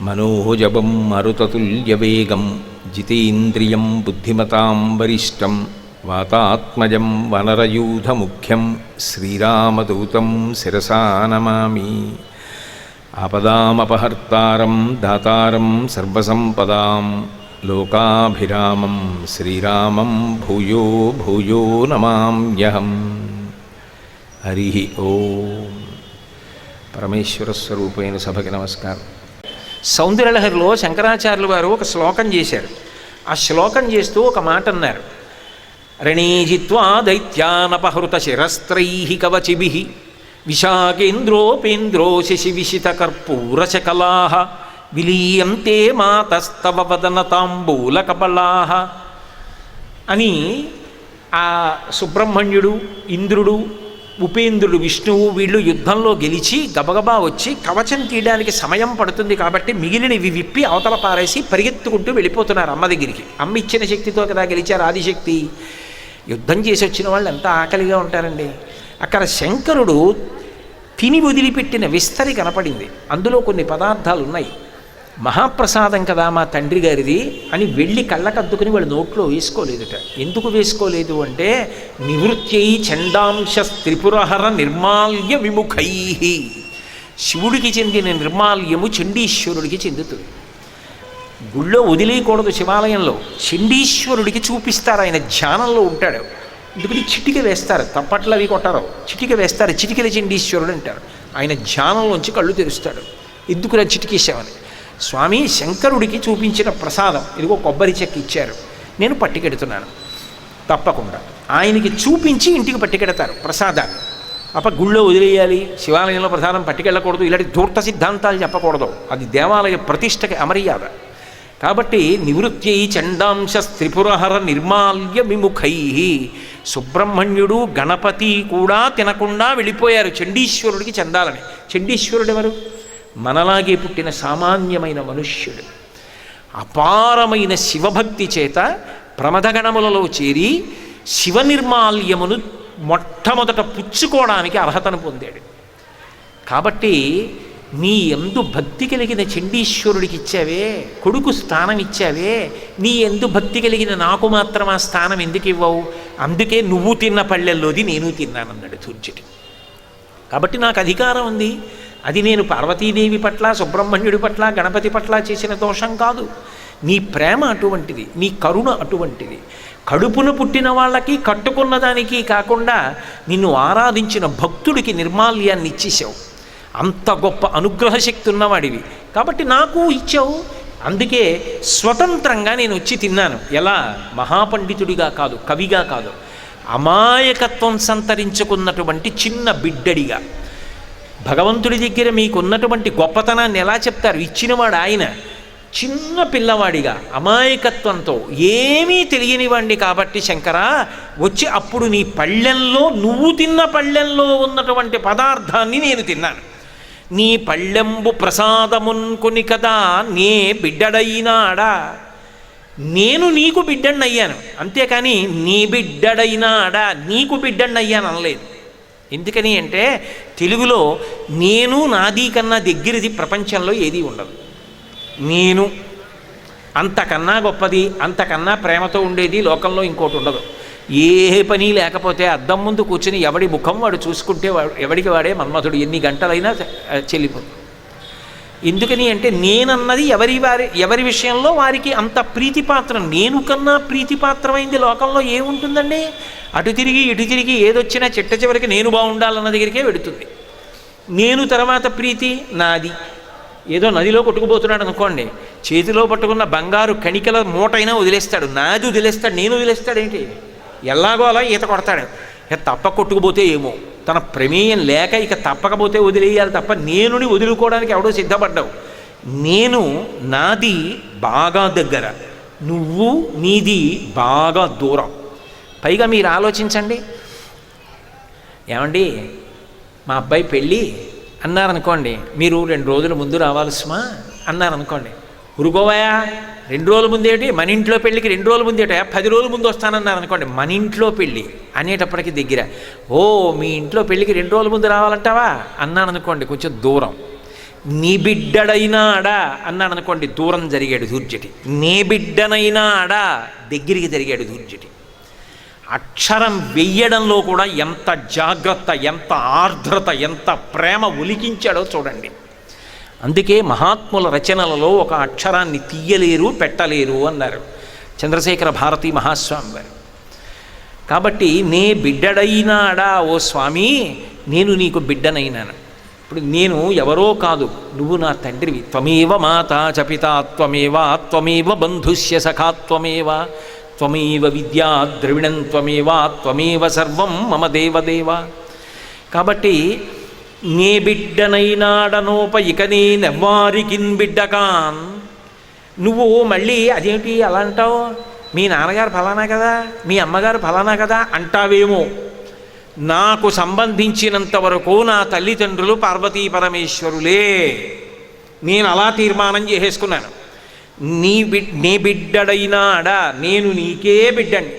మనోజవం మరుతతుల్యవేగం జితేంద్రియం బుద్ధిమతాం వరిష్టం వాతాత్మజం వనరయూధముఖ్యం శ్రీరామదూతం శిరసా నమామి. ఆపదామపహర్తారం దాతారం సర్వసంపదాం లోకాభిరామం శ్రీరామం భూయో భూయో నమామ్యహం. హరి ఓం. పరమేశ్వర స్వరూపైన సభకి నమస్కారం. సౌందర్యలహరిలో శంకరాచార్యులు వారు ఒక శ్లోకం చేశారు. ఆ శ్లోకం చేస్తూ ఒక మాట అన్నారు. రణీజిత్వా దైత్యానపహృత శిరస్త్రైః కవచిభిః విశాఖేంద్రోపేంద్రో శశివిశితకర్పూరశకలాః విలీయంతే మాతస్తవ వదనతాంబూలకపలాః అని ఆ సుబ్రహ్మణ్యుడు, ఇంద్రుడు, ఉపేంద్రుడు, విష్ణువు వీళ్ళు యుద్ధంలో గెలిచి గబగబా వచ్చి కవచం తీయడానికి సమయం పడుతుంది కాబట్టి మిగిలినవి విప్పి అవతల పారేసి పరిగెత్తుకుంటూ వెళ్ళిపోతున్నారు అమ్మ దగ్గరికి. అమ్మ ఇచ్చిన శక్తితో కదా గెలిచారు ఆదిశక్తి. యుద్ధం చేసి వచ్చిన వాళ్ళు ఎంత ఆకలిగా ఉంటారండి. అక్కడ శంకరుడు తిని వదిలిపెట్టిన విస్తరి కనపడింది. అందులో కొన్ని పదార్థాలు ఉన్నాయి. మహాప్రసాదం కదా మా తండ్రి గారిది అని వెళ్ళి కళ్ళకద్దుకుని వాళ్ళు నోట్లో వేసుకోలేదుట. ఎందుకు వేసుకోలేదు అంటే నివృత్యై చండాంశ త్రిపురహర నిర్మాల్య విముఖై. శివుడికి చెందిన నిర్మాల్యము చండీశ్వరుడికి చెందుతుంది. గుళ్ళో వదిలేయకూడదు. శివాలయంలో చండీశ్వరుడికి చూపిస్తారు. ఆయన ధ్యానంలో ఉంటాడు. ఎందుకని చిటిక వేస్తారు, తప్పట్లు అవి కొట్టారు, చిటిక వేస్తారు, చిటికల చండీశ్వరుడు అంటారు. ఆయన ధ్యానంలోంచి కళ్ళు తెరుస్తాడు. ఎందుకు చిటికేసామని. స్వామి శంకరుడికి చూపించిన ప్రసాదం ఇదిగో కొబ్బరి చెక్క ఇచ్చారు, నేను పట్టుకెడుతున్నాను. తప్పకుండా ఆయనకి చూపించి ఇంటికి పట్టుకెడతారు ప్రసాదాన్ని. గుళ్ళో వదిలేయాలి, శివాలయంలో ప్రసాదం పట్టుకెళ్ళకూడదు, ఇలాంటి ధూర్త సిద్ధాంతాలు చెప్పకూడదు. అది దేవాలయ ప్రతిష్టకి అమర్యాద. కాబట్టి నివృత్యై చండాంశ త్రిపురహర నిర్మాల్య విముఖై. సుబ్రహ్మణ్యుడు, గణపతి కూడా తినకుండా వెళ్ళిపోయారు చండీశ్వరుడికి చెందాలని. చండీశ్వరుడు ఎవరు? మనలాగే పుట్టిన సామాన్యమైన మనుష్యుడు. అపారమైన శివభక్తి చేత ప్రమదగణములలో చేరి శివనిర్మాల్యమును మొట్టమొదట పుచ్చుకోవడానికి అర్హతను పొందాడు. కాబట్టి నీ ఎందు భక్తి కలిగిన చండీశ్వరుడికి ఇచ్చావే, కొడుకు స్థానం ఇచ్చావే, నీ ఎందు భక్తి కలిగిన నాకు మాత్రం ఆ స్థానం ఎందుకు ఇవ్వవు? అందుకే నువ్వు తిన్న పళ్ళెల్లోది నేను తిన్నానన్నాడు తుర్జటి. కాబట్టి నాకు అధికారం ఉంది. అది నేను పార్వతీదేవి పట్ల, సుబ్రహ్మణ్యుడి పట్ల, గణపతి పట్ల చేసిన దోషం కాదు. నీ ప్రేమ అటువంటిది, నీ కరుణ అటువంటిది. కడుపున పుట్టిన వాళ్ళకి, కట్టుకున్న దానికి కాకుండా నిన్ను ఆరాధించిన భక్తుడికి నిర్మాల్యాన్ని ఇచ్చేసావు. అంత గొప్ప అనుగ్రహ శక్తి ఉన్నవాడివి కాబట్టి నాకు ఇచ్చావు. అందుకే స్వతంత్రంగా నేను వచ్చి తిన్నాను. ఎలా? మహాపండితుడిగా కాదు, కవిగా కాదు, అమాయకత్వం సంతరించుకున్నటువంటి చిన్న బిడ్డడిగా. భగవంతుడి దగ్గర మీకున్నటువంటి గొప్పతనాన్ని ఎలా చెప్తారు? ఇచ్చినవాడు ఆయన. చిన్న పిల్లవాడిగా అమాయకత్వంతో ఏమీ తెలియని వాడిని కాబట్టి శంకరా వచ్చి అప్పుడు నీ పళ్ళెంలో, నువ్వు తిన్న పళ్ళెంలో ఉన్నటువంటి పదార్థాన్ని నేను తిన్నాను. నీ పళ్ళెంబు ప్రసాదమున్ కదా నే బిడ్డడైనాడా. నేను నీకు బిడ్డన్నయ్యాను, అంతేకాని నీ బిడ్డడైనాడా, నీకు బిడ్డన్నయ్యాను అనలేదు. ఎందుకని అంటే తెలుగులో నేను, నాది కన్నా దగ్గరది ప్రపంచంలో ఏదీ ఉండదు. నేను అంతకన్నా గొప్పది, అంతకన్నా ప్రేమతో ఉండేది లోకంలో ఇంకోటి ఉండదు. ఏ పని లేకపోతే అద్దం ముందు కూర్చుని ఎవడి ముఖం వాడు చూసుకుంటే ఎవడికి వాడే మన్మధుడు. ఎన్ని గంటలైనా చెల్లిపోతుంది. ఎందుకని అంటే నేనన్నది ఎవరి విషయంలో వారికి అంత ప్రీతిపాత్రం. నేను కన్నా ప్రీతిపాత్రమైంది లోకంలో ఏముంటుందండి? అటు తిరిగి ఇటు తిరిగి ఏదొచ్చినా చిట్ట చివరికి నేను బాగుండాలన్న దగ్గరికే వెడుతుంది. నేను తర్వాత ప్రీతి నాది. ఏదో నదిలో కొట్టుకుపోతున్నాడు అనుకోండి, చేతిలో పట్టుకున్న బంగారు కణికల మూటైనా వదిలేస్తాడు, నాది వదిలేస్తాడు, నేను వదిలేస్తాడేంటి? ఎలాగో అలా ఈత కొడతాడు. తప్ప కొట్టుకుపోతే ఏమో, తన ప్రమేయం లేక ఇక తప్పకపోతే వదిలేయాలి తప్ప నేనుని వదులుకోవడానికి ఎవడో సిద్ధపడ్డావు. నేను, నాది బాగా దగ్గర, నువ్వు నీది బాగా దూరం. పైగా మీరు ఆలోచించండి, ఏమండి మా అబ్బాయి పెళ్ళి అన్నారనుకోండి, మీరు 2 రోజుల ముందు రావాలి సుమా అన్నారనుకోండి, ఉరుకోవాయా 2 రోజుల ముందేటి, మన ఇంట్లో పెళ్ళికి 2 రోజుల ముందేట 10 రోజుల ముందు వస్తానన్నారు అనుకోండి. మన ఇంట్లో పెళ్ళి అనేటప్పటికి దగ్గర, ఓ మీ ఇంట్లో పెళ్ళికి 2 రోజుల ముందు రావాలంటావా అన్నాను అనుకోండి, కొంచెం దూరం. నీ బిడ్డడైనాడా అన్నాడు అనుకోండి, దూరం జరిగాడు దూర్జటి. నీ బిడ్డనైనాడా దగ్గరికి జరిగాడు దూర్జటి. అక్షరం వెయ్యడంలో కూడా ఎంత జాగ్రత్త, ఎంత ఆర్ద్రత, ఎంత ప్రేమ ఒలికించాడో చూడండి. అందుకే మహాత్ముల రచనలలో ఒక అక్షరాన్ని తీయలేరు, పెట్టలేరు అన్నారు చంద్రశేఖర భారతీ మహాస్వామి వారు. కాబట్టి నే బిడ్డడైనాడా ఓ స్వామి, నేను నీకు బిడ్డనైనాను. ఇప్పుడు నేను ఎవరో కాదు, నువ్వు నా తండ్రివి. త్వమేవ మాతా చ పితా త్వమేవ త్వమేవ బంధుస్య సఖా త్వమేవ త్వమేవ విద్యా ద్రవిణం త్వమేవ త్వమేవ సర్వం మమ దేవదేవ. కాబట్టి నే బిడ్డనైనాడనోప ఇక నేనెవ్వారికిన్ బిడ్డకాన్. నువ్వు మళ్ళీ అదేమిటి అలా అంటావు, మీ నాన్నగారు ఫలానా కదా, మీ అమ్మగారు ఫలానా కదా అంటావేమో. నాకు సంబంధించినంత వరకు నా తల్లిదండ్రులు పార్వతీ పరమేశ్వరులే. నేను అలా తీర్మానం చేసేసుకున్నాను. నీ బిడ్డడైనాడా, నేను నీకే బిడ్డని,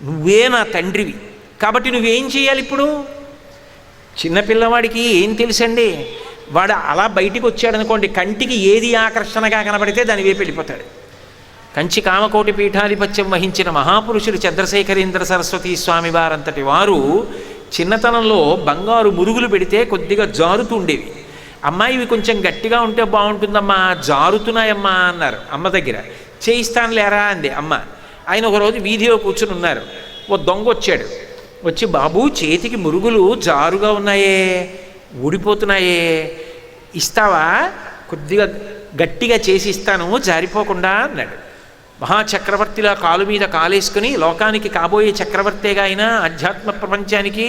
నువ్వే నా తండ్రివి. కాబట్టి నువ్వేం చేయాలి ఇప్పుడు? చిన్నపిల్లవాడికి ఏం తెలుసండి, వాడు అలా బయటికి వచ్చాడనుకోండి, కంటికి ఏది ఆకర్షణగా కనబడితే దాని వైపు వెళ్ళిపోతాడు. కంచి కామకోటి పీఠాధిపత్యం వహించిన మహాపురుషుడు చంద్రశేఖరేంద్ర సరస్వతీ స్వామి వారంతటి వారు చిన్నతనంలో బంగారు మురుగులు పెడితే కొద్దిగా జారుతూ ఉండేవి. అమ్మాయి ఇవి కొంచెం గట్టిగా ఉంటే బాగుంటుందమ్మా, జారుతున్నాయమ్మా అన్నారు అమ్మ దగ్గర. చేయిస్తాను లేరా అంది అమ్మ. ఆయన ఒకరోజు వీధిలో కూర్చుని ఉన్నారు. ఓ దొంగ వచ్చాడు. వచ్చి, బాబు చేతికి మురుగులు జారుగా ఉన్నాయే, ఊడిపోతున్నాయే, ఇస్తావా? కొద్దిగా గట్టిగా చేసి ఇస్తాను, జారిపోకుండా అన్నాడు. మహాచక్రవర్తిలా కాలు మీద కాలేసుకుని, లోకానికి కాబోయే చక్రవర్తిగా అయినా అధ్యాత్మ ప్రపంచానికి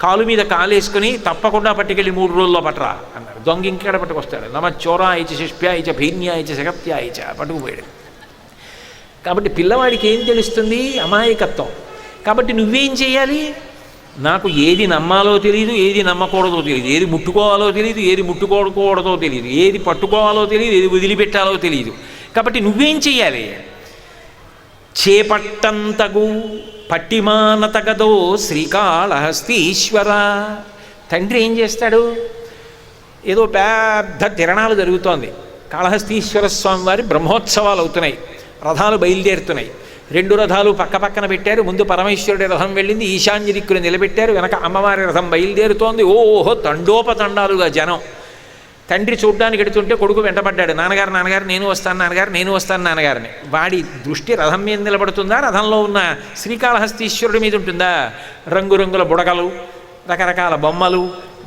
కాలు మీద కాలేసుకుని తప్పకుండా పట్టుకెళ్ళి 3 రోజుల్లో పట్టరా అన్నారు. దొంగ ఇంకెక్కడ పట్టుకొస్తాడు? నమ చోరాయిచ శిష్ప్యాయిచ భీన్యాయిచ శగత్యాయిచ పట్టుకుపోయాడు. కాబట్టి పిల్లవాడికి ఏం తెలుస్తుంది? అమాయకత్వం. కాబట్టి నువ్వేం చేయాలి? నాకు ఏది నమ్మాలో తెలియదు, ఏది నమ్మకూడదో తెలియదు, ఏది ముట్టుకోవాలో తెలియదు, ఏది ముట్టుకోకూడదో తెలియదు, ఏది పట్టుకోవాలో తెలియదు, ఏది వదిలిపెట్టాలో తెలియదు. కాబట్టి నువ్వేం చెయ్యాలి? చేపట్టంతగు పట్టిమానతగదో శ్రీకాళహస్తీశ్వర. తండ్రి ఏం చేస్తాడు? ఏదో పెద్ద తిరణాలు జరుగుతోంది. కాళహస్తీశ్వర స్వామి వారి బ్రహ్మోత్సవాలు అవుతున్నాయి, రథాలు బయలుదేరుతున్నాయి. 2 రథాలు పక్క పక్కన పెట్టారు. ముందు పరమేశ్వరుడి రథం వెళ్ళింది, ఈశాన్య దిక్కుని నిలబెట్టారు, వెనక అమ్మవారి రథం బయలుదేరుతోంది. ఓహో తండోపతండాలుగా జనం. తండ్రి చూడ్డానికి ఎడుతుంటే కొడుకు వెంటబడ్డాడు. నాన్నగారు నాన్నగారు నేను వస్తాను, నాన్నగారు నేను వస్తాను నాన్నగారిని. వాడి దృష్టి రథం మీద నిలబడుతుందా, రథంలో ఉన్న శ్రీకాళహస్తీశ్వరుడి మీద ఉంటుందా? రంగురంగుల బుడగలు, రకరకాల బొమ్మలు,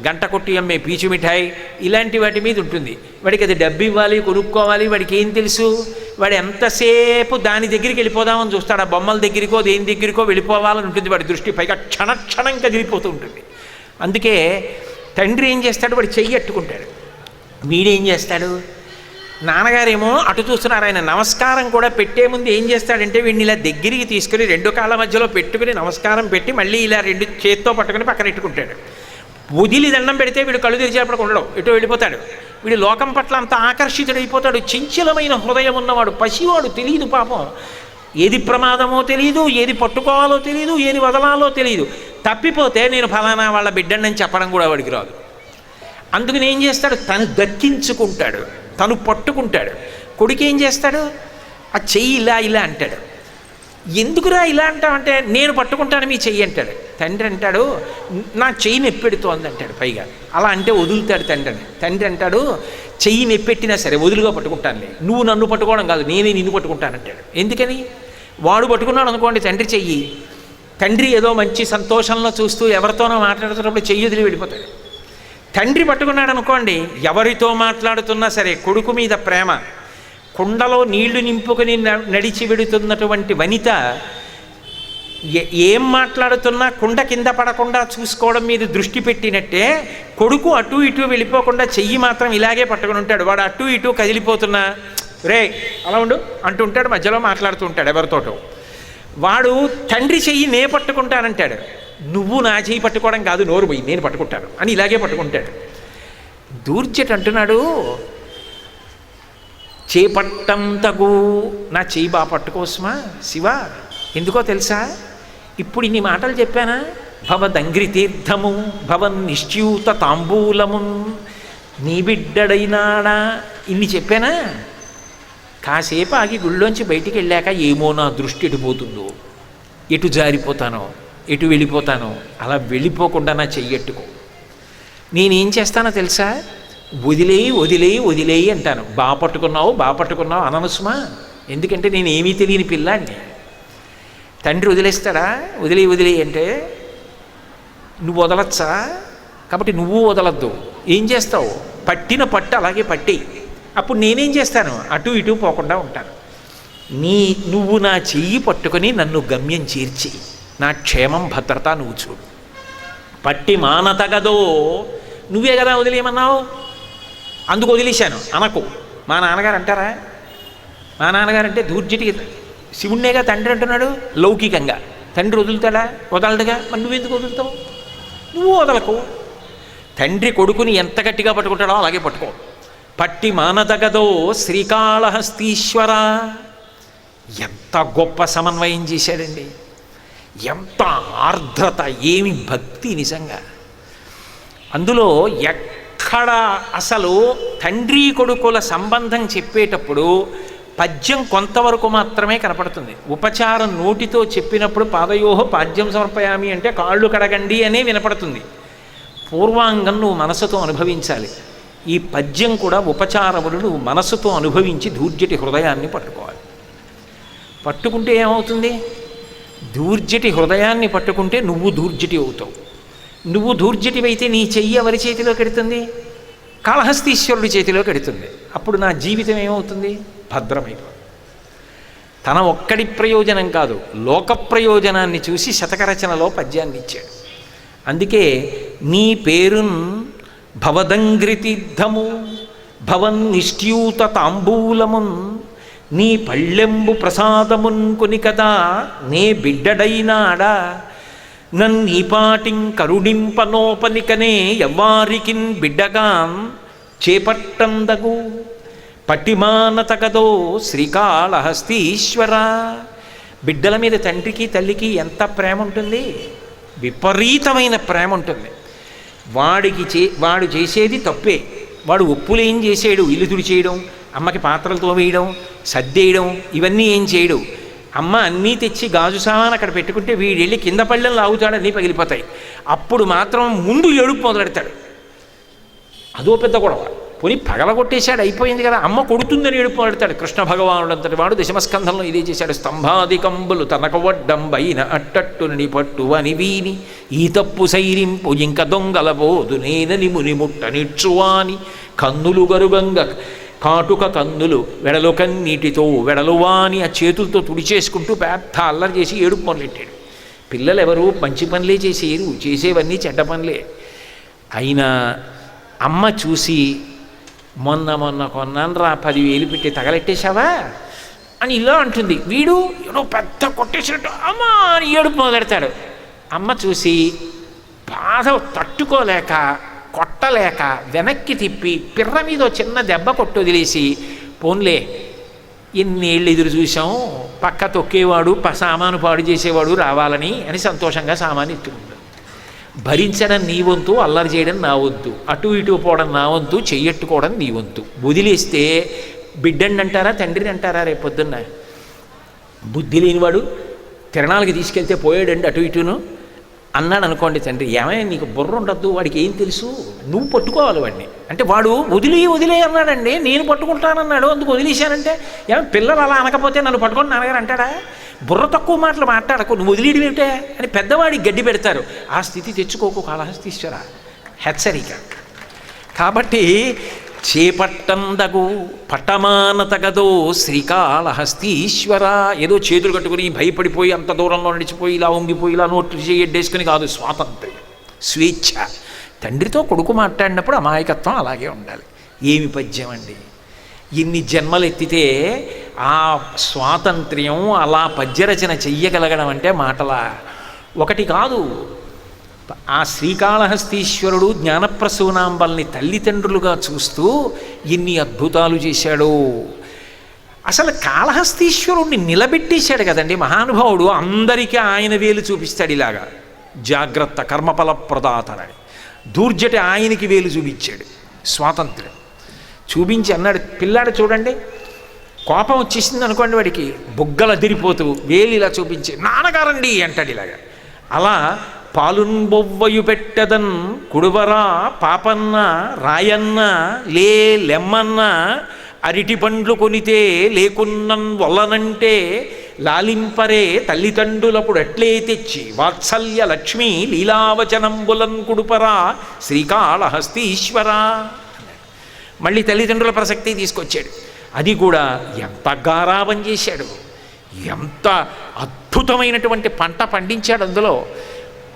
గంట కొట్టి అమ్మే పీచు మిఠాయి, ఇలాంటి వాటి మీద ఉంటుంది. వాడికి అది డబ్బు ఇవ్వాలి, కొనుక్కోవాలి, వాడికి ఏం తెలుసు? వాడు ఎంతసేపు దాని దగ్గరికి వెళ్ళిపోదామని చూస్తాడు. ఆ బొమ్మల దగ్గరికో దేని దగ్గరికో వెళ్ళిపోవాలని ఉంటుంది వాడి దృష్టి. పైగా క్షణక్షణం కదిలిపోతూ ఉంటుంది. అందుకే తండ్రి ఏం చేస్తాడు? వాడు చెయ్యి అట్టుకుంటాడు. వీడేం చేస్తాడు? నాన్నగారేమో అటు చూస్తున్నారు. ఆయన నమస్కారం కూడా పెట్టే ముందు ఏం చేస్తాడంటే వీడిని ఇలా దగ్గరికి తీసుకుని 2 కాళ్ళ మధ్యలో పెట్టుకుని నమస్కారం పెట్టి మళ్ళీ ఇలా 2 చేత్తో పట్టుకుని పక్కన పెట్టుకుంటాడు. వదిలి దండం పెడితే వీడు కళ్ళు తెరిచేపటికి ఉండడం, ఎటో వెళ్ళిపోతాడు. వీడు లోకం పట్ల అంత ఆకర్షితుడైపోతాడు. చంచలమైన హృదయం ఉన్నవాడు, పసివాడు, తెలియదు పాపం. ఏది ప్రమాదమో తెలియదు, ఏది పట్టుకోవాలో తెలియదు, ఏది వదలాలో తెలియదు. తప్పిపోతే నేను ఫలానా వాళ్ళ బిడ్డని చెప్పడం కూడా వాడికి రాదు. అందుకని ఏం చేస్తాడు? తను దక్కించుకుంటాడు, తను పట్టుకుంటాడు. కొడుకు ఏం చేస్తాడు? ఆ చెయ్యి ఇలా ఇలా అంటాడు. ఎందుకురా ఇలా అంటావంటే, నేను పట్టుకుంటాను మీ చెయ్యి అంటాడు. తండ్రి అంటాడు, నా చెయ్యి నొప్పెడుతోంది అంటాడు. పైగా అలా అంటే వదులుతాడు తండ్రిని. తండ్రి అంటాడు, చెయ్యి నొప్పెట్టినా సరే వదులుగా పట్టుకుంటానులే, నువ్వు నన్ను పట్టుకోవడం కాదు, నేనే నిన్ను పట్టుకుంటానంటాడు. ఎందుకని? వాడు పట్టుకున్నాడు అనుకోండి తండ్రి చెయ్యి, తండ్రి ఏదో మంచి సంతోషంలో చూస్తూ ఎవరితోనో మాట్లాడుతున్నప్పుడు చెయ్యి వదిలి వెళ్ళిపోతాడు. తండ్రి పట్టుకున్నాడు అనుకోండి, ఎవరితో మాట్లాడుతున్నా సరే కొడుకు మీద ప్రేమ. కుండలో నీళ్లు నింపుకొని నడిచి వెడుతున్నటువంటి వనిత ఏం మాట్లాడుతున్నా కుండ కింద పడకుండా చూసుకోవడం మీద దృష్టి పెట్టినట్టే కొడుకు అటు ఇటు వెళ్ళిపోకుండా చెయ్యి మాత్రం ఇలాగే పట్టుకుని ఉంటాడు. వాడు అటు ఇటు కదిలిపోతున్నా, రే అలా ఉండు అంటుంటాడు, మధ్యలో మాట్లాడుతూ ఉంటాడు ఎవరితోటో. వాడు తండ్రి చెయ్యి నే పట్టుకుంటానంటాడు. నువ్వు నా చెయ్యి పట్టుకోవడం కాదు, నోరు పోయి నేను పట్టుకుంటాను అని ఇలాగే పట్టుకుంటాడు. దూర్జటి అంటున్నాడు, చేపట్టంతగు నా చెయ్యి బాగా పట్టుకోసమా శివ? ఎందుకో తెలుసా? ఇప్పుడు ఇన్ని మాటలు చెప్పానా? భవదంగ్రి తీర్థము భవన్ నిశ్చ్యూత తాంబూలము నీ బిడ్డడైనాడా ఇన్ని చెప్పానా? కాసేపు ఆగి గుళ్ళోంచి బయటికి వెళ్ళాక ఏమో నా దృష్టి ఎటు పోతుందో, ఎటు జారిపోతానో, ఎటు వెళ్ళిపోతానో, అలా వెళ్ళిపోకుండా నా చెయ్యట్టుకో. నేనేం చేస్తానో తెలుసా? వదిలేయి వదిలేయి వదిలేయి అంటాను. బాపట్టుకున్నావు అననుసుమా. ఎందుకంటే నేను ఏమీ తెలియని పిల్లాడిని. తండ్రి వదిలేస్తాడా? వదిలేయి అంటే నువ్వు వదలచ్చా? కాబట్టి నువ్వు వదలద్దు. ఏం చేస్తావు? పట్టిన పట్టు అలాగే పట్టేయి. అప్పుడు నేనేం చేస్తాను? అటు ఇటు పోకుండా ఉంటాను. నువ్వు నా చెయ్యి పట్టుకొని నన్ను గమ్యం చేర్చి నా క్షేమం భద్రత నువ్వు చూడు. పట్టి మానతగదో, నువ్వే కదా వదిలేయమన్నావు, అందుకు వదిలేశాను అనకు. మా నాన్నగారు అంటారా? మా నాన్నగారు అంటే దూర్జటికి శివుణ్ణేగా తండ్రి అంటున్నాడు. లౌకికంగా తండ్రి వదులుతాడా? వదలడుగా. మరి నువ్వెందుకు వదులుతావు? నువ్వు వదలకు. తండ్రి కొడుకుని ఎంత గట్టిగా పట్టుకుంటాడో అలాగే పట్టుకో. పట్టి మానదగదో శ్రీకాళహస్తీశ్వర. ఎంత గొప్ప సమన్వయం చేశాడండి! ఎంత ఆర్ద్రత, ఏమి భక్తి నిజంగా! అందులో ఎక్కడ అసలు తండ్రి కొడుకుల సంబంధం చెప్పేటప్పుడు పద్యం కొంతవరకు మాత్రమే కనపడుతుంది. ఉపచారం నోటితో చెప్పినప్పుడు పాదయోహ పాద్యం సమర్పయామి అంటే కాళ్ళు కడగండి అనే వినపడుతుంది. పూర్వాంగం నువ్వు మనసుతో అనుభవించాలి. ఈ పద్యం కూడా ఉపచారములు నువ్వు మనసుతో అనుభవించి దూర్జటి హృదయాన్ని పట్టుకోవాలి. పట్టుకుంటే ఏమవుతుంది? దూర్జటి హృదయాన్ని పట్టుకుంటే నువ్వు దూర్జటి అవుతావు. నువ్వు దూర్జటివైతే నీ చెయ్యి ఎవరి చేతిలో కెడుతుంది? కాళహస్తీశ్వరుడి చేతిలో కెడుతుంది. అప్పుడు నా జీవితం ఏమవుతుంది? భద్రమైపోతుంది. తన ఒక్కడి ప్రయోజనం కాదు, లోక ప్రయోజనాన్ని చూసి శతకరచనలో పద్యాన్ని ఇచ్చాడు. అందుకే నీ పేరున్ భవదంగ్రితీర్థము భవన్ నిష్ట్యూత తాంబూలమున్ నీ పళ్ళెంబు ప్రసాదమున్ కొని కదా నే బిడ్డడైనాడా నన్నీపాటిం కరుణింపనోపనికనే ఎవ్వారికిన్ బిడ్డగాన్ చేపట్టందగు పట్టిమానతగదో శ్రీకాళహస్తీశ్వర. బిడ్డల మీద తండ్రికి తల్లికి ఎంత ప్రేమ ఉంటుంది! విపరీతమైన ప్రేమ ఉంటుంది. వాడు చేసేది తప్పే. వాడు ఒప్పులు ఏం చేసాడు? ఇల్లు తుడిచేయడం, అమ్మకి పాత్రలు తోమేయడం, సర్దేయడం, ఇవన్నీ ఏం చేయడు. అమ్మ అన్నీ తెచ్చి గాజు సామాను అక్కడ పెట్టుకుంటే వీడెళ్ళి కింద పళ్ళెం లాగుతాడు, అన్నీ పగిలిపోతాయి. అప్పుడు మాత్రం ముందు ఏడుపు మొదలెడతాడు. అదో పెద్ద గొడవ. పోనీ పగలగొట్టేశాడు, అయిపోయింది కదా. అమ్మ కొడుతుందని ఏడుపు మొదలెడతాడు. కృష్ణ భగవానుడు అంతటి వాడు దశమస్కంధంలో ఇదే చేశాడు. స్తంభాదికంబులు తనక వడ్డంబైన అట్టట్టుని పట్టు అని వీని ఈ తప్పు సైరింపు ఇంక దొంగలబోదు నేనని ముని ముట్ట నిచ్చువాని కన్నులు గరుగంగ కాటుక కన్నులు వెడలు కన్నీటితో వెడలువాని ఆ చేతులతో తుడిచేసుకుంటూ పెద్ద అల్లరి చేసి ఏడుపు మొదలెట్టాడు. పిల్లలు ఎవరు మంచి పనులే చేసేరు, చేసేవన్నీ చెడ్డ పనులే. అయినా అమ్మ చూసి మొన్న కొన్నాను రా 10,000 పెట్టి తగలెట్టేశావా అని ఇలా అంటుంది. వీడు ఏదో పెద్ద కొట్టేసినట్టు అమ్మా అని ఏడుపు మొదలెడతాడు. అమ్మ చూసి బాధ తట్టుకోలేక కొట్టలేక వెనక్కి తిప్పి పిర్ర మీద చిన్న దెబ్బ కొట్టు వదిలేసి పోన్లే ఎన్నేళ్ళు ఎదురు చూసాం, పక్క తొక్కేవాడు సామాను పాడు చేసేవాడు రావాలని అని సంతోషంగా సామాను ఎత్తుకుంటాడు. భరించడం నీ వంతు, అల్లరి చేయడం నా వంతు, అటు ఇటు పోవడం నా వంతు, చెయ్యట్టుకోవడం నీ వంతు. వదిలేస్తే బిడ్డండి అంటారా, తండ్రిని అంటారా? రేపొద్దున్న బుద్ధి లేనివాడు తిరణాలకి తీసుకెళ్తే పోయాడండి అటు ఇటును అన్నాడు అనుకోండి తండ్రి. ఏమైనా నీకు బుర్ర ఉండద్దు, వాడికి ఏం తెలుసు, నువ్వు పట్టుకోవాలి వాడిని అంటే. వాడు వదిలే అన్నాడండి, నేను పట్టుకుంటానన్నాడు అందుకు వదిలేశానంటే ఏమైనా పిల్లలు అలా అనకపోతే నన్ను పట్టుకొని నాన్నగారు అంటాడా? బుర్ర తక్కువ మాటలు మాట్లాడకు, నువ్వు వదిలేయడం ఏమిటే అని పెద్దవాడికి గడ్డి పెడతారు. ఆ స్థితి తెచ్చుకోకు కాళహస్తీశ్వర, హెచ్చరిక. కాబట్టి చేపట్టందగు పట్టమానతగదో శ్రీకాళహస్తీశ్వర. ఏదో చేతులు కట్టుకుని భయపడిపోయి అంత దూరంలో నడిచిపోయి ఇలా ఉంగిపోయి ఇలా నోట్లు చేయడ్డేసుకుని కాదు. స్వాతంత్ర్యం, స్వేచ్ఛ. తండ్రితో కొడుకు మాట్లాడినప్పుడు అమాయకత్వం అలాగే ఉండాలి. ఏమి పద్యం అండి! ఇన్ని జన్మలు ఎత్తితే ఆ స్వాతంత్ర్యం అలా పద్యరచన చెయ్యగలగడం అంటే మాటలా? ఒకటి కాదు. ఆ శ్రీకాళహస్తీశ్వరుడు జ్ఞానప్రసూనాంబల్ని తల్లిదండ్రులుగా చూస్తూ ఎన్ని అద్భుతాలు చేశాడు. అసలు కాళహస్తీశ్వరుణ్ణి నిలబెట్టేశాడు కదండి మహానుభావుడు. అందరికీ ఆయన వేలు చూపిస్తాడు ఇలాగా, జాగ్రత్త కర్మఫల ప్రదాతనని. దూర్జటి ఆయనకి వేలు చూపించాడు. స్వాతంత్ర్యం చూపించి అన్నాడు. పిల్లాడు చూడండి, కోపం వచ్చేసింది అనుకోండి, వాడికి బుగ్గలు అదిరిపోతూ వేలు ఇలా చూపించి నాన్నగారండి అంటాడు ఇలాగా. అలా పాలున్ బొవ్వయు పెట్టదన్ కుడువరా పాపన్న రాయన్న లే లెమ్మన్న అరిటి పండ్లు కొనితే లేకున్నన్ వల్లనంటే లాలింపరే తల్లిదండ్రులప్పుడు అట్లే తెచ్చి వాత్సల్య లక్ష్మీ లీలావచనంబులన్ కుడుపరా శ్రీకాళహస్తీశ్వర. మళ్ళీ తల్లిదండ్రుల ప్రసక్తి తీసుకొచ్చాడు. అది కూడా ఎంత గారాబం చేశాడు, ఎంత అద్భుతమైనటువంటి పంట పండించాడు. అందులో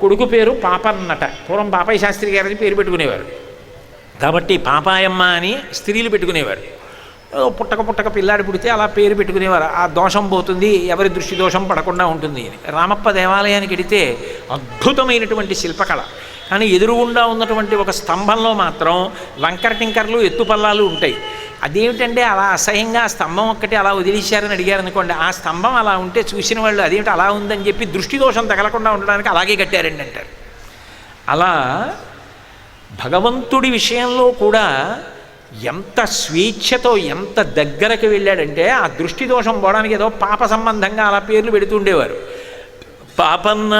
కొడుకు పేరు పాపన్నట. పూర్వం పాపయ్య శాస్త్రి గారని పేరు పెట్టుకునేవారు కాబట్టి పాపాయమ్మ అని స్త్రీలు పెట్టుకునేవారు. పుట్టక పిల్లాడి పుడితే అలా పేరు పెట్టుకునేవారు. ఆ దోషం పోతుంది, ఎవరి దృష్టి దోషం పడకుండా ఉంటుంది అని. రామప్ప దేవాలయానికి వెడితే అద్భుతమైనటువంటి శిల్పకళ. కానీ ఎదురుగుండా ఉన్నటువంటి ఒక స్తంభంలో మాత్రం వంకర టింకర్లు ఎత్తుపల్లాలు ఉంటాయి. అదేమిటంటే అలా అసహ్యంగా ఆ స్తంభం ఒక్కటి అలా వదిలేశారని అడిగారు అనుకోండి, ఆ స్తంభం అలా ఉంటే చూసిన వాళ్ళు అదేమిటి అలా ఉందని చెప్పి దృష్టి దోషం తగలకుండా ఉండడానికి అలాగే కట్టారండి అంటారు. అలా భగవంతుడి విషయంలో కూడా ఎంత స్వేచ్ఛతో ఎంత దగ్గరకు వెళ్ళాడంటే ఆ దృష్టి దోషం పోవడానికి ఏదో పాప సంబంధంగా అలా పేర్లు పెడుతుండేవారు. పాపన్న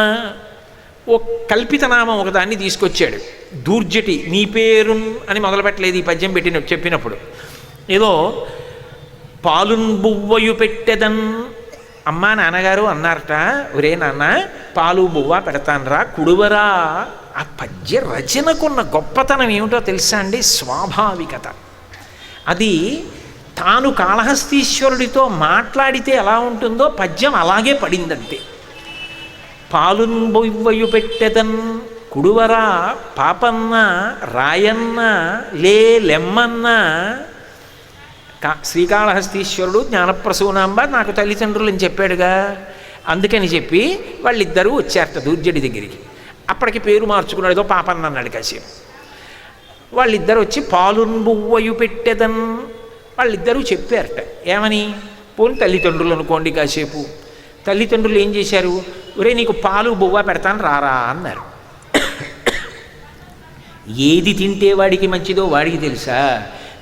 ఓ కల్పితనామం ఒకదాన్ని తీసుకొచ్చాడు. దూర్జటి నీ పేరు అని మొదలుపెట్టలేదు ఈ పద్యం చెప్పినప్పుడు. ఏదో పాలున్ బువ్వయు పెట్టెదన్ అమ్మా నాన్నగారు అన్నారట, ఒరే నాన్న పాలు బువ్వ పెడతానరా కుడువరా. ఆ పద్య రచనకున్న గొప్పతనం ఏమిటో తెలుసా అండి? స్వాభావికత. అది తాను కాళహస్తీశ్వరుడితో మాట్లాడితే ఎలా ఉంటుందో పద్యం అలాగే పడిందంతే. పాలున్ బొవ్వయు పెట్టెదన్ కుడువరా పాపన్న రాయన్న లే లెమ్మన్న. శ్రీకాళహస్తీశ్వరుడు జ్ఞానప్రసూనాంబ నాకు తల్లిదండ్రులు అని చెప్పాడుగా, అందుకని చెప్పి వాళ్ళిద్దరూ వచ్చారట దూర్జడి దగ్గరికి. అప్పటికి పేరు మార్చుకున్నాడు, ఏదో పాపన్న అన్నాడు కాసేపు. వాళ్ళిద్దరు వచ్చి పాలున్ బువ్వయు పెట్టెదన్ వాళ్ళిద్దరూ చెప్పారట. ఏమని? పోని తల్లిదండ్రులు అనుకోండి కాసేపు. తల్లిదండ్రులు ఏం చేశారు? ఒరే నీకు పాలు బువ్వ పెడతాను రారా అన్నారు. ఏది తింటే వాడికి మంచిదో వాడికి తెలుసా?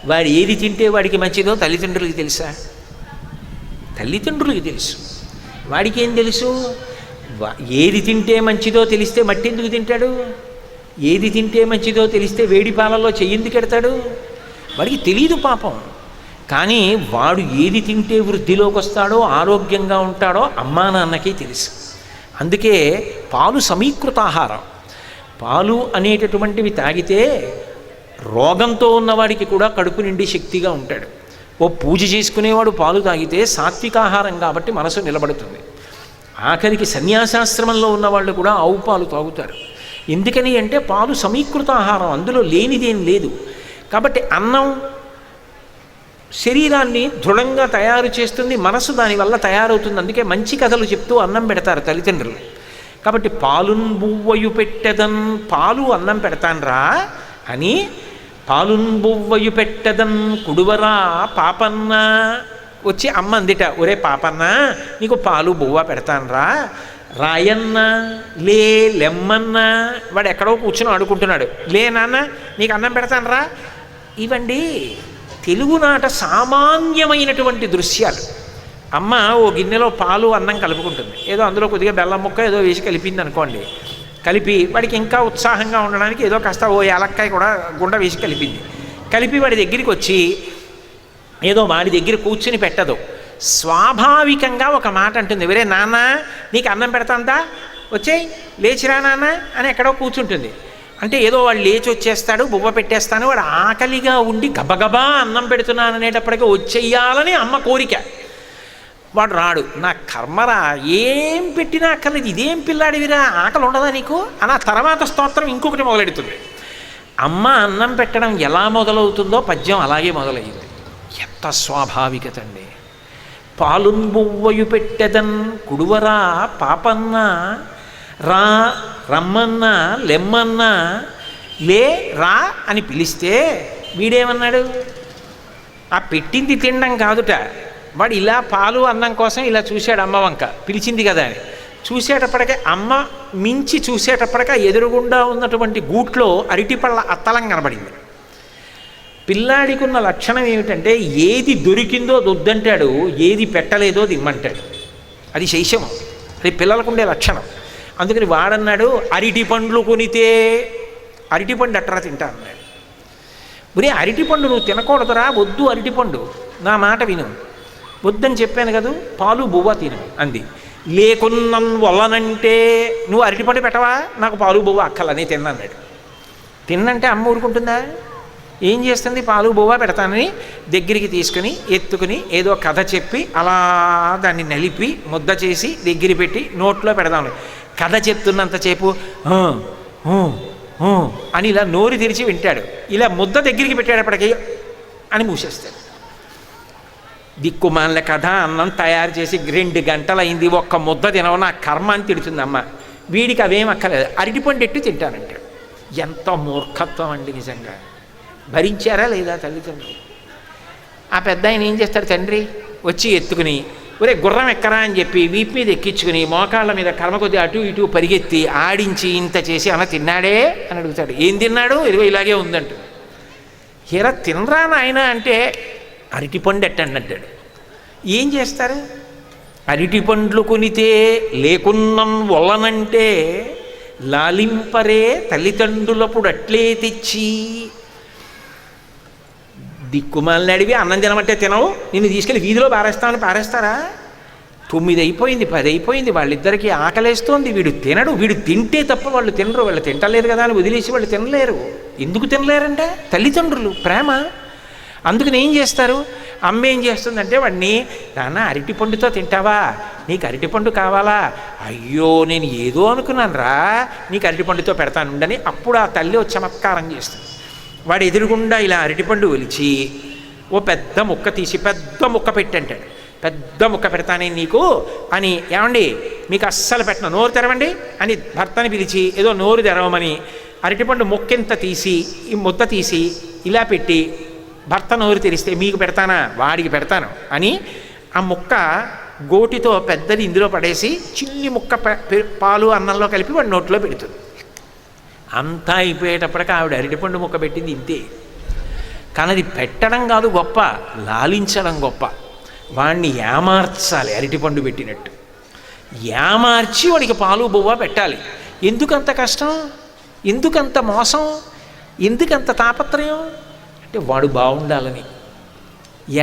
వాడు ఏది తింటే వాడికి మంచిదో తల్లిదండ్రులకి తెలుసా? తల్లిదండ్రులకి తెలుసు. వాడికి ఏం తెలుసు? ఏది తింటే మంచిదో తెలిస్తే మట్టి ఎందుకు తింటాడు? ఏది తింటే మంచిదో తెలిస్తే వేడి పాలల్లో చెయ్యెందుకు ఎడతాడు? వాడికి తెలియదు పాపం. కానీ వాడు ఏది తింటే వృద్ధిలోకి వస్తాడో ఆరోగ్యంగా ఉంటాడో అమ్మా నాన్నకి తెలుసు. అందుకే పాలు సమీకృత ఆహారం. పాలు అనేటటువంటివి తాగితే రోగంతో ఉన్నవాడికి కూడా కడుపు నిండి శక్తిగా ఉంటాడు. ఓ పూజ చేసుకునేవాడు పాలు తాగితే సాత్వికాహారం కాబట్టి మనసు నిలబడుతుంది. ఆఖరికి సన్యాసాశ్రమంలో ఉన్నవాళ్ళు కూడా ఆవు పాలు తాగుతారు. ఎందుకని అంటే పాలు సమీకృత ఆహారం, అందులో లేనిదేం లేదు. కాబట్టి అన్నం శరీరాన్ని దృఢంగా తయారు చేస్తుంది, మనసు దానివల్ల తయారవుతుంది. అందుకే మంచి కథలు చెప్తూ అన్నం పెడతారు తల్లిదండ్రులు. కాబట్టి పాలున్ బువ్వయు పెట్టెదన్ పాలు అన్నం పెడతాన్రా అని పాలున్ బువ్వయు పెట్టెదన్ కుడువరా పాపన్న. వచ్చి అమ్మ అందిట, ఒరే పాపన్న నీకు పాలు బువ్వ పెడతాన్రా. రాయన్న లే లెమ్మన్న. వాడు ఎక్కడో కూర్చొని ఆడుకుంటున్నాడు. లే నాన్న నీకు అన్నం పెడతాన్రా. ఇవండి తెలుగునాట సామాన్యమైనటువంటి దృశ్యాలు. అమ్మ ఓ గిన్నెలో పాలు అన్నం కలుపుకుంటుంది. ఏదో అందులో కొద్దిగా బెల్లం ముక్క ఏదో వేసి కలిపింది అనుకోండి. కలిపి వాడికి ఇంకా ఉత్సాహంగా ఉండడానికి ఏదో కాస్త ఓ యాలక్కాయ కూడా గుండ వేసి కలిపింది. కలిపి వాడి దగ్గరికి వచ్చి ఏదో వాడి దగ్గర కూర్చుని పెట్టదు, స్వాభావికంగా ఒక మాట అంటుంది, వేరే నాన్న నీకు అన్నం పెడతాందా, వచ్చేయి లేచిరా నాన్న అని ఎక్కడో కూర్చుంటుంది. అంటే ఏదో వాడు లేచి వచ్చేస్తాడు, బువ్వ పెట్టేస్తాను, వాడు ఆకలిగా ఉండి గబగబా అన్నం పెడుతున్నాను అనేటప్పటికీ వచ్చేయాలని అమ్మ కోరిక. వాడు రాడు. నా కర్మరా, ఏం పెట్టినా అక్కర్లేదు, ఇదేం పిల్లాడివిరా, ఆకలి ఉండదా నీకు అని ఆ తర్వాత స్తోత్రం ఇంకొకటి మొదలెడుతుంది. అమ్మ అన్నం పెట్టడం ఎలా మొదలవుతుందో పద్యం అలాగే మొదలయ్యింది. ఎంత స్వాభావికత అండి. పాలున్ బువ్వయు పెట్టెదన్ కుడువరా పాపన్న రా రమ్మన్న లెమ్మన్న లే రా అని పిలిస్తే వీడేమన్నాడు? ఆ పెట్టింది తినడం కాదుట, వాడు ఇలా పాలు అన్నం కోసం ఇలా చూశాడు అమ్మ వంక, పిలిచింది కదా అని. చూసేటప్పటికే అమ్మ మించి చూసేటప్పటికే ఎదురుగుండా ఉన్నటువంటి గూట్లో అరటిపళ్ళ అత్తలం కనబడింది. పిల్లాడికి ఉన్న లక్షణం ఏమిటంటే ఏది దొరికిందో అది వద్దంటాడు, ఏది పెట్టలేదో అది ఇమ్మంటాడు. అది శైశవం, అది పిల్లలకు ఉండే లక్షణం. అందుకని వాడన్నాడు, అరటి పండ్లు కొనితే అరటిపండు అట్రా తింటా అన్నాడు. ఒరే అరటిపండు నువ్వు తినకూడదురా, వద్దు అరటిపండు, నా మాట విను, వద్దని చెప్పాను కదా, పాలు బువ్వ తిను అంది. లేకున్నం వల్లనంటే నువ్వు అరటిపండు పెట్టవా, నాకు పాలు బువ్వ అక్కలని తిన్నన్నాడు. తిన్నంటే అమ్మ ఊరుకుంటుందా? ఏం చేస్తుంది? పాలు బువ్వ పెడతానని దగ్గరికి తీసుకుని ఎత్తుకుని ఏదో కథ చెప్పి అలా దాన్ని నలిపి ముద్ద చేసి దగ్గర పెట్టి నోట్లో పెడదాం. కథ చెప్తున్నంతసేపు అని ఇలా నోరు తెరిచి వింటాడు. ఇలా ముద్ద దగ్గరికి పెట్టేటప్పటికీ అని మూసేస్తాడు. దిక్కుమాల కథ అన్నం తయారు చేసి 2 గంటలు అయింది, ఒక్క ముద్ద తినవు, నా కర్మ అని తిడుతుంది అమ్మ. వీడికి అవేం అక్కర్లేదు, అరటిపండు ఎట్టు తింటానంటాడు. ఎంత మూర్ఖత్వం అండి నిజంగా. భరించారా లేదా తల్లిదండ్రులు? ఆ పెద్ద ఆయన ఏం చేస్తాడు? తండ్రి వచ్చి ఎత్తుకుని ఒరే గుర్రం ఎక్కరా అని చెప్పి వీపు మీద ఎక్కించుకుని మోకాళ్ళ మీద కర్మ కొద్ది అటు ఇటు పరిగెత్తి ఆడించి ఇంత చేసి అన్న తిన్నాడే అని అడుగుతాడు. ఏం తిన్నాడు? ఇదిగో ఇలాగే ఉందంట. హీరా తినరా నాయన అంటే అరటిపండు ఎట్టండి అంటాడు. ఏం చేస్తారు? అరటి పండ్లు కొనితే లేకున్నం వల్లనంటే లాలింపరే తల్లిదండ్రులప్పుడు అట్లే తెచ్చి. దిక్కుమాలని అడివి అన్నం తినమంటే తినవు, నిన్ను తీసుకెళ్ళి వీధిలో పారేస్తామని పారేస్తారా? 9 అయిపోయింది, 10 అయిపోయింది, వాళ్ళిద్దరికీ ఆకలేస్తోంది, వీడు తినడు, వీడు తింటే తప్ప వాళ్ళు తినరు, వాళ్ళు తింటలేదు కదా అని వదిలేసి వాళ్ళు తినలేరు. ఎందుకు తినలేరంటే తల్లిదండ్రులు ప్రేమ. అందుకని ఏం చేస్తారు? అమ్మ ఏం చేస్తుందంటే వాడిని, నాన్న అరటిపండుతో తింటావా, నీకు అరటిపండు కావాలా, అయ్యో నేను ఏదో అనుకున్నాను రా, నీకు అరటిపండుతో పెడతాను ఉండని అప్పుడు ఆ తల్లి ఒక చమత్కారం చేస్తుంది. వాడు ఎదురుగుండా ఇలా అరటిపండు ఒలిచి ఓ పెద్ద ముక్క తీసి పెద్ద ముక్క పెట్టంటాడు. పెద్ద ముక్క పెడతానే నీకు అని, ఏమండి మీకు అస్సలు పెట్టను, నోరు తెరవండి అని భర్తని పిలిచి ఏదో నోరు తెరవమని అరటిపండు ముక్కెంత తీసి ఈ ముద్ద తీసి ఇలా పెట్టి భర్త నోరు తెరిస్తే మీకు పెడతానా, వాడికి పెడతాను అని ఆ ముక్క గోటితో పెద్దది ఇందులో పడేసి చిన్ని ముక్క పాలు అన్నంలో కలిపి వాడి నోట్లో పెడుతుంది. అంతా అయిపోయేటప్పటికి ఆవిడ అరటిపండు ముక్క పెట్టింది ఇంతే. కానీ అది పెట్టడం కాదు గొప్ప, లాలించడం గొప్ప. వాడిని ఏమార్చాలి, అరటిపండు పెట్టినట్టు ఏమార్చి వాడికి పాలు బువ్వ పెట్టాలి. ఎందుకంత కష్టం, ఎందుకంత మోసం, ఎందుకంత తాపత్రయం అంటే వాడు బాగుండాలని.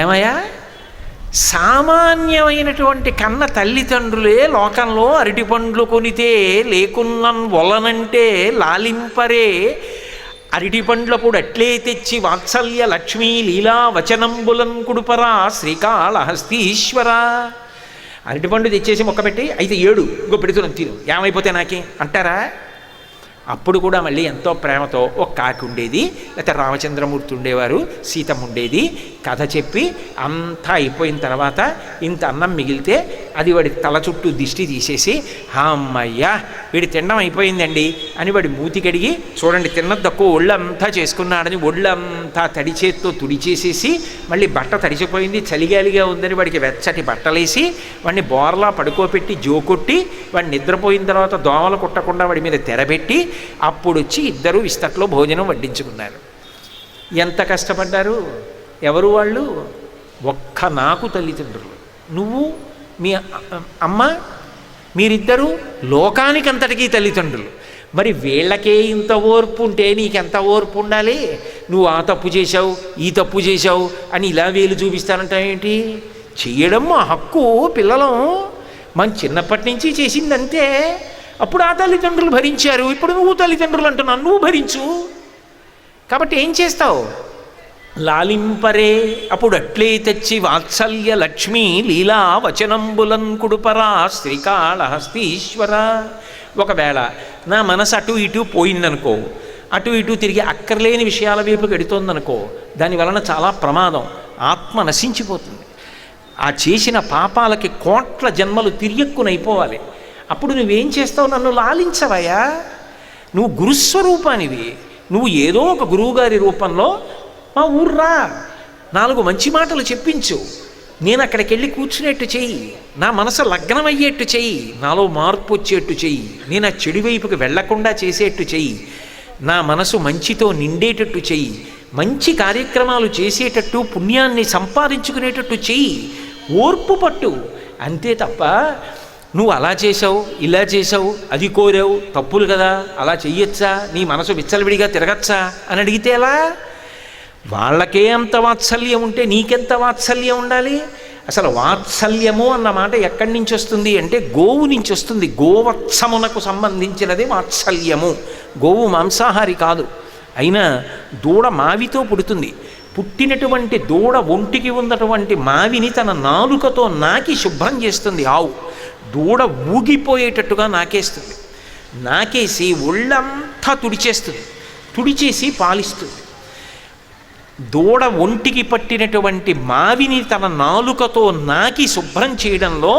ఏమయ్యా, సామాన్యమైనటువంటి కన్న తల్లిదండ్రులే లోకంలో అరటిపండ్లు కొనితే లేకున్నం వలనంటే లాలింపరే అరటిపండ్లప్పుడు అట్లే తెచ్చి వాత్సల్య లక్ష్మీ లీలా వచనంబులం కుడుపరా శ్రీకాళహస్తీశ్వర. అరటిపండు తెచ్చేసి మొక్క పెట్టి అయితే 7 ఇంకో పెడుతున్నాం తిను, ఏమైపోతే నాకే అంటారా? అప్పుడు కూడా మళ్ళీ ఎంతో ప్రేమతో ఒక కాకి ఉండేది, లేకపోతే రామచంద్రమూర్తి ఉండేవారు, సీతమ్మ ఉండేది. కథ చెప్పి అంతా అయిపోయిన తర్వాత ఇంత అన్నం మిగిలితే అది వాడి తల చుట్టూ దిష్టి తీసేసి అమ్మయ్యా వీడి తినడం అయిపోయిందండి అని వాడి మూతి కడిగి, చూడండి తిన్న తక్కువ ఒళ్ళంతా చేసుకున్నాడని ఒళ్ళంతా తడి చేత్తో తుడిచేసేసి మళ్ళీ బట్ట తడిచిపోయింది చలిగాలిగా ఉందని వాడికి వెచ్చటి బట్టలేసి వాడిని బోర్లా పడుకోబెట్టి జోకొట్టి వాడిని నిద్రపోయిన తర్వాత దోమలు కుట్టకుండా వాడి మీద తెరబెట్టి అప్పుడు వచ్చి ఇద్దరు విస్తట్లో భోజనం వడ్డించుకున్నారు. ఎంత కష్టపడ్డారు? ఎవరు వాళ్ళు? ఒక్క నాకు తల్లిదండ్రులు, నువ్వు మీ అమ్మ, మీరిద్దరూ లోకానికంతటికీ తల్లిదండ్రులు. మరి వీళ్ళకే ఇంత ఓర్పు ఉంటే నీకెంత ఓర్పు ఉండాలి? నువ్వు ఆ తప్పు చేశావు, ఈ తప్పు చేశావు అని ఇలా వేలు చూపిస్తానంటావేంటి? చెయ్యడం మా హక్కు, పిల్లలం మన చిన్నప్పటి నుంచి చేసిందంతే. అప్పుడు ఆ తల్లిదండ్రులు భరించారు, ఇప్పుడు నువ్వు తల్లిదండ్రులు అంటున్నావు, నువ్వు భరించు. కాబట్టి ఏం చేస్తావు? లాలింపరే అప్పుడు అట్లే తెచ్చి వాత్సల్య లక్ష్మీ లీలా వచనంబులం కుడుపరా శ్రీకాళహస్తీశ్వర. ఒకవేళ నా మనసు అటు ఇటు పోయిందనుకో, అటు ఇటు తిరిగి అక్కర్లేని విషయాల వైపు గడుతోందనుకో, దానివలన చాలా ప్రమాదం, ఆత్మ నశించిపోతుంది. ఆ చేసిన పాపాలకి కోట్ల జన్మలు తిరియక్కునైపోవాలి. అప్పుడు నువ్వేం చేస్తావు? నన్ను లాలించవయ్యా, నువ్వు గురుస్వరూపానివి, నువ్వు ఏదో ఒక గురువుగారి రూపంలో మా ఊర్రా, 4 మంచి మాటలు చెప్పించు, నేను అక్కడికి వెళ్ళి కూర్చునేట్టు చెయ్యి, నా మనసు లగ్నమయ్యేట్టు చెయ్యి, నాలో మార్పు వచ్చేట్టు చెయ్యి, నేను ఆ చెడు వైపుకి వెళ్లకుండా చేసేట్టు చెయ్యి, నా మనసు మంచితో నిండేటట్టు చెయ్యి, మంచి కార్యక్రమాలు చేసేటట్టు పుణ్యాన్ని సంపాదించుకునేటట్టు చెయ్యి, ఓర్పు పట్టు. అంతే తప్ప నువ్వు అలా చేసావు, ఇలా చేసావు, అది కోరావు, తప్పులు కదా, అలా చెయ్యొచ్చా, నీ మనసు విచ్చలవిడిగా తిరగచ్చా అని అడిగితే ఎలా? వాళ్ళకే అంత వాత్సల్యం ఉంటే నీకెంత వాత్సల్యం ఉండాలి? అసలు వాత్సల్యము అన్న మాట ఎక్కడి నుంచి వస్తుంది అంటే గోవు నుంచి వస్తుంది. గోవత్సమునకు సంబంధించినది వాత్సల్యము. గోవు మాంసాహారి కాదు, అయినా దూడ మావితో పుడుతుంది. పుట్టినటువంటి దూడ ఒంటికి ఉన్నటువంటి మావిని తన నాలుకతో నాకి శుభ్రం చేస్తుంది ఆవు. దూడ ఊగిపోయేటట్టుగా నాకేస్తుంది, నాకేసి ఒళ్ళంతా తుడిచేస్తుంది, తుడిచేసి పాలిస్తుంది. దూడ ఒంటికి పట్టినటువంటి మావిని తన నాలుకతో నాకి శుభ్రం చేయడంలో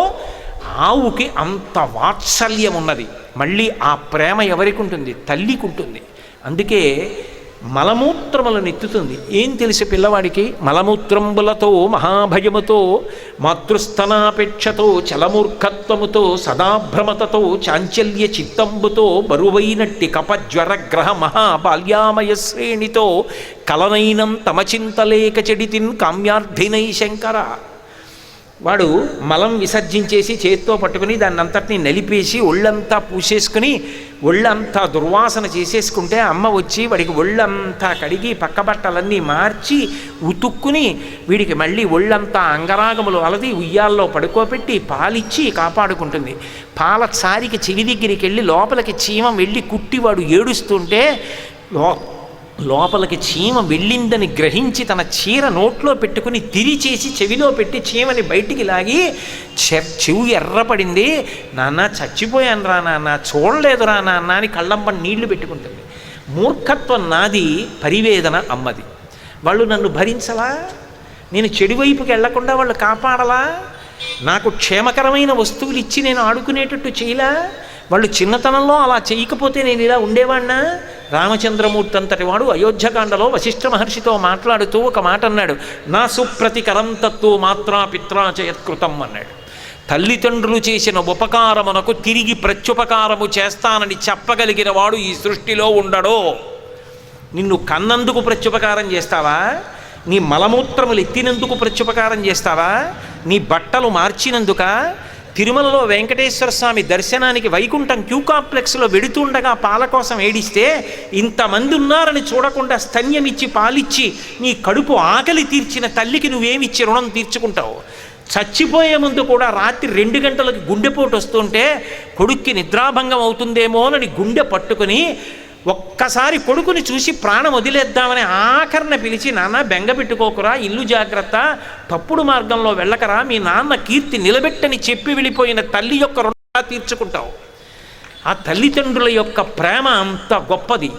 ఆవుకి అంత వాత్సల్యం ఉన్నది. మళ్ళీ ఆ ప్రేమ ఎవరికి ఉంటుంది? తల్లికి ఉంటుంది. అందుకే మలమూత్రములను ఎత్తుతుంది. ఏం తెలుసు పిల్లవాడికి? మలమూత్రంబులతో మహాభయముతో మాతృస్థనాపేక్షతో చలమూర్ఖత్వముతో సదాభ్రమతతో చాంచల్య చిత్తంబుతో బరువైనట్టి కపజ్వరగ్రహ మహాబాల్యామయ శ్రేణితో కలనైనం తమ చింతలేక చెడితిన్ కామ్యార్థినై శంకర. వాడు మలం విసర్జించేసి చేత్తో పట్టుకుని దాన్ని అంతటినీ నలిపేసి ఒళ్ళంతా పూసేసుకుని ఒళ్ళంతా దుర్వాసన చేసేసుకుంటే అమ్మ వచ్చి వాడికి ఒళ్ళంతా కడిగి పక్క బట్టలన్నీ మార్చి ఉతుక్కుని వీడికి మళ్ళీ ఒళ్ళంతా అంగరాగములు అలది ఉయ్యాల్లో పడుకోబెట్టి పాలిచ్చి కాపాడుకుంటుంది. పాల చారికి చెవి దగ్గరికి వెళ్ళి లోపలికి చీమ వెళ్ళి కుట్టివాడు ఏడుస్తుంటే లోపలికి చీమ వెళ్ళిందని గ్రహించి తన చీర నోట్లో పెట్టుకుని తిరిచేసి చెవిలో పెట్టి చీమని బయటికి లాగి చెవి ఎర్రపడింది, నాన్న చచ్చిపోయాను రా నాన్న, చూడలేదు రా నాన్న అని కళ్ళంపని నీళ్లు పెట్టుకుంటుంది. మూర్ఖత్వం నాది, పరివేదన అమ్మది. వాళ్ళు నన్ను భరించలా? నేను చెడు వైపుకి వెళ్లకుండా వాళ్ళు కాపాడలా? నాకు క్షేమకరమైన వస్తువులు ఇచ్చి నేను ఆడుకునేటట్టు చేయలా? వాళ్ళు చిన్నతనంలో అలా చేయకపోతే నేను ఇలా ఉండేవాడినా? రామచంద్రమూర్తి అంతటి వాడు అయోధ్యకాండలో వశిష్ఠ మహర్షితో మాట్లాడుతూ ఒక మాట అన్నాడు, నా సుప్రతికరం తత్తు మాత్రా పిత్రాచయత్కృతం అన్నాడు. తల్లిదండ్రులు చేసిన ఉపకారమునకు తిరిగి ప్రత్యుపకారము చేస్తానని చెప్పగలిగిన వాడు ఈ సృష్టిలో ఉండడో. నిన్ను కన్నందుకు ప్రత్యుపకారం చేస్తావా? నీ మలమూత్రములు ఎత్తినందుకు ప్రత్యుపకారం చేస్తావా? నీ బట్టలు మార్చినందుక? తిరుమలలో వెంకటేశ్వర స్వామి దర్శనానికి వైకుంఠం క్యూ కాంప్లెక్స్లో వెడుతుండగా పాల కోసం ఏడిస్తే ఇంతమంది ఉన్నారని చూడకుండా స్తన్యమిచ్చి పాలిచ్చి నీ కడుపు ఆకలి తీర్చిన తల్లికి నువ్వేమిచ్చి రుణం తీర్చుకుంటావు? చచ్చిపోయే ముందు కూడా రాత్రి 2 గంటలకు గుండెపోటు వస్తుంటే కొడుక్కి నిద్రాభంగం అవుతుందేమోనని గుండె పట్టుకుని ఒక్కసారి కొడుకుని చూసి ప్రాణం వదిలేద్దామని ఆఖరణ పిలిచి, నాన్న బెంగ పెట్టుకోకురా, ఇల్లు జాగ్రత్త, తప్పుడు మార్గంలో వెళ్ళకరా, మీ నాన్న కీర్తి నిలబెట్టని చెప్పి వెళ్ళిపోయిన తల్లి యొక్క రుణం తీర్చుకుంటావు. ఆ తల్లిదండ్రుల యొక్క ప్రేమ అంత గొప్పది.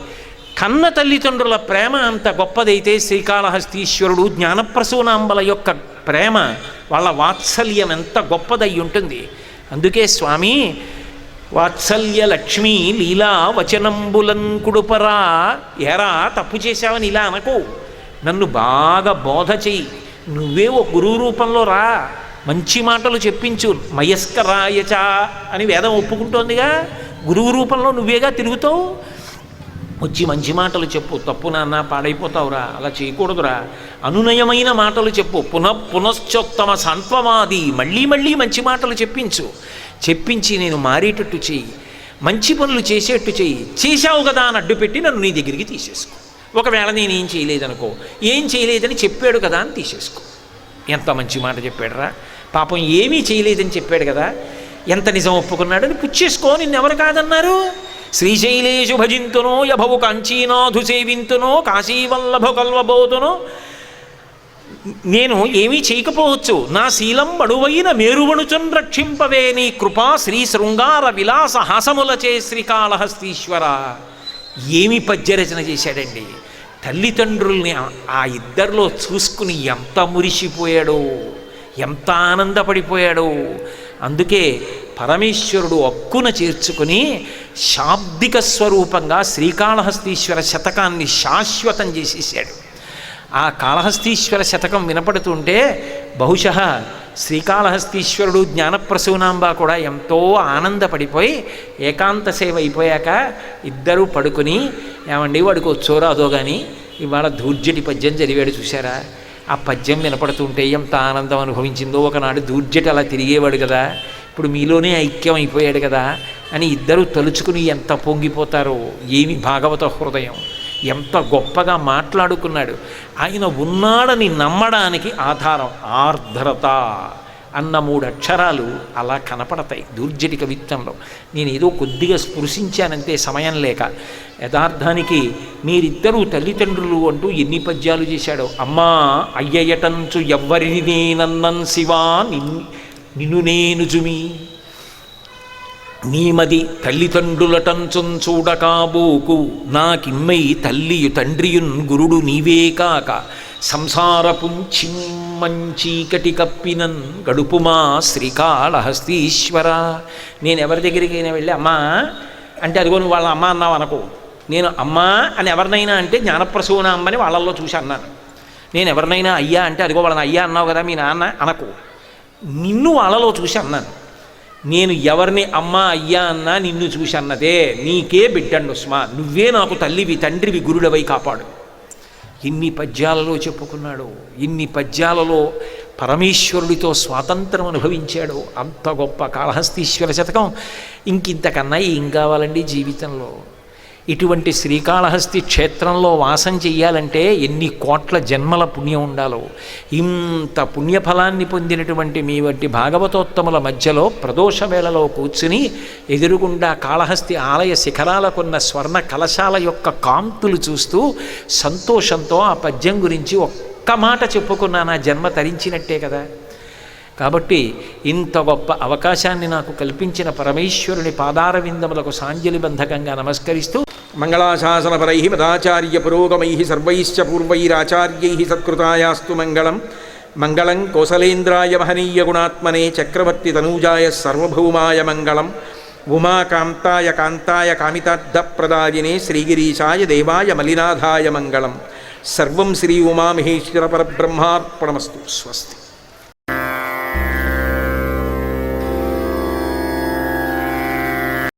కన్న తల్లిదండ్రుల ప్రేమ అంత గొప్పదైతే శ్రీకాళహస్తీశ్వరుడు జ్ఞానప్రసూనాంబల యొక్క ప్రేమ, వాళ్ళ వాత్సల్యం ఎంత గొప్పదై ఉంటుంది. అందుకే స్వామి వాత్సల్య లక్ష్మీ లీలా వచనంబులంకుడుపరా, ఎరా తప్పు చేశావని ఇలా అనకు, నన్ను బాగా బోధ చెయ్యి, నువ్వే ఓ గురువు రూపంలో రా, మంచి మాటలు చెప్పించు. మయస్కరాయచ అని వేదం ఒప్పుకుంటోందిగా, గురువు రూపంలో నువ్వేగా తిరుగుతావు. వచ్చి మంచి మాటలు చెప్పు, తప్పు నాన్న పాడైపోతావురా, అలా చేయకూడదురా, అనునయమైన మాటలు చెప్పు, పునశ్చోత్తమ సాంత్వమాది, మళ్ళీ మళ్ళీ మంచి మాటలు చెప్పించి నేను మారేటట్టు చెయ్యి, మంచి పనులు చేసేట్టు చెయ్యి. చేశావు కదా అని అడ్డుపెట్టి నన్ను నీ దగ్గరికి తీసేసుకో. ఒకవేళ నేనేం చేయలేదనుకో, ఏం చేయలేదని చెప్పాడు కదా అని తీసేసుకో. ఎంత మంచి మాట చెప్పాడురా, పాపం ఏమీ చేయలేదని చెప్పాడు కదా, ఎంత నిజం ఒప్పుకున్నాడని పుచ్చేసుకో. నిన్నెవరు కాదన్నారు? శ్రీశైలేషు భజింతునో యభవు కాంచీనాథు సేవింతునో కాశీవల్లభ కల్వబోతునో. నేను ఏమీ చేయకపోవచ్చు, నా శీలం బడువైన మేరువణుచున్ రక్షింపవే నీ కృపా శ్రీ శృంగార విలాస హాసములచే శ్రీకాళహస్తీశ్వర. ఏమి పద్యరచన చేశాడండి! తల్లిదండ్రుల్ని ఆ ఇద్దరిలో చూసుకుని ఎంత మురిసిపోయాడో, ఎంత ఆనందపడిపోయాడో. అందుకే పరమేశ్వరుడు అక్కున చేర్చుకుని శాబ్దిక స్వరూపంగా శ్రీకాళహస్తీశ్వర శతకాన్ని శాశ్వతం చేసేసాడు. ఆ కాళహస్తీశ్వర శతకం వినపడుతుంటే బహుశः శ్రీకాళహస్తీశ్వరుడు జ్ఞానప్రసూనాంబ కూడా ఎంతో ఆనందపడిపోయి ఏకాంత సేవ అయిపోయాక ఇద్దరూ పడుకుని, ఏమండి వాడికి వచ్చోరాదో కానీ ఇవాళ దూర్జటి పద్యం చదివాడు చూశారా? ఆ పద్యం వినపడుతుంటే ఎంత ఆనందం అనుభవించిందో. ఒకనాడు దూర్జటి అలా తిరిగేవాడు కదా, ఇప్పుడు మీలోనే ఐక్యం అయిపోయాడు కదా అని ఇద్దరు తలుచుకుని ఎంత పొంగిపోతారో. ఏమి భాగవత హృదయం, ఎంత గొప్పగా మాట్లాడుకున్నాడు. ఆయన ఉన్నాడని నమ్మడానికి ఆధారం ఆర్ద్రత అన్న 3 అక్షరాలు అలా కనపడతాయి దూర్జటి కవిత్వంలో. నేను ఏదో కొద్దిగా స్పృశించానంతే సమయం లేక. యథార్థానికి మీరిద్దరూ తల్లిదండ్రులు అంటూ ఎన్ని పద్యాలు చేశాడో. అమ్మా అయ్యయటంచు ఎవ్వరిని నేనన్నన్ శివా నిన్ను నేను జుమి, నీమది తల్లిదండ్రులటంచున్ చూడకాబోకు, నాకిమ్మై తల్లియు తండ్రియున్ గురుడు నీవే కాక, సంసారపుంచిమ్మచీకటి కప్పినన్ గడుపుమా శ్రీకాళహస్తీశ్వర. నేను ఎవరి దగ్గరికైనా వెళ్ళి అమ్మా అంటే అదిగో నువ్వు వాళ్ళ అమ్మ అన్నావు అనుకో. నేను అమ్మా అని ఎవరినైనా అంటే జ్ఞానప్రసూన అమ్మని వాళ్ళల్లో చూసి అన్నాను. నేను ఎవరినైనా అయ్యా అంటే అదిగో వాళ్ళని అయ్యా అన్నావు కదా మీ నాన్న అనకు, నిన్ను వాళ్ళలో చూసి అన్నాను. నేను ఎవరిని అమ్మ అయ్యా అన్నా నిన్ను చూసి అన్నదే. నీకే బిడ్డండు సుమా, నువ్వే నాకు తల్లివి తండ్రివి గురుడవై కాపాడు. ఇన్ని పద్యాలలో చెప్పుకున్నాడు, ఇన్ని పద్యాలలో పరమేశ్వరుడితో స్వాతంత్రం అనుభవించాడు. అంత గొప్ప కాళహస్తీశ్వర శతకం ఇంకింతకన్నా ఏం కావాలండి జీవితంలో? ఇటువంటి శ్రీకాళహస్తి క్షేత్రంలో వాసం చెయ్యాలంటే ఎన్ని కోట్ల జన్మల పుణ్యం ఉండాలో. ఇంత పుణ్యఫలాన్ని పొందినటువంటి మీ వంటి భాగవతోత్తముల మధ్యలో ప్రదోష వేళలో కూర్చుని ఎదురుగుండా కాళహస్తి ఆలయ శిఖరాలకున్న స్వర్ణ కలశాల యొక్క కాంతులు చూస్తూ సంతోషంతో ఆ పద్యం గురించి ఒక్క మాట చెప్పుకున్నా నా జన్మ తరించినట్టే కదా. కాబట్టి ఇంత గొప్ప అవకాశాన్ని నాకు కల్పించిన పరమేశ్వరుని పాదారవిందములకు సాంజలిబంధకంగా నమస్కరిస్తూ మంగళాశాసనపరై మదాచార్య పురోగమై సర్వైశ్చ పూర్వైరాచార్యై సత్కృతాయాస్తు మంగళం. మంగళం కోసలేంద్రాయ మహనీయ గుణాత్మనే చక్రవర్తి తనూజాయ సర్వభౌమాయ మంగళం. ఉమాకాంతాయ కాంతాయ కామితార్థప్రదాయినే శ్రీగిరీశాయ దేవాయ మలినాథాయ మంగళం. సర్వం శ్రీ ఉమామహేశ్వర పరబ్రహ్మార్పణమస్తు. స్వస్తి.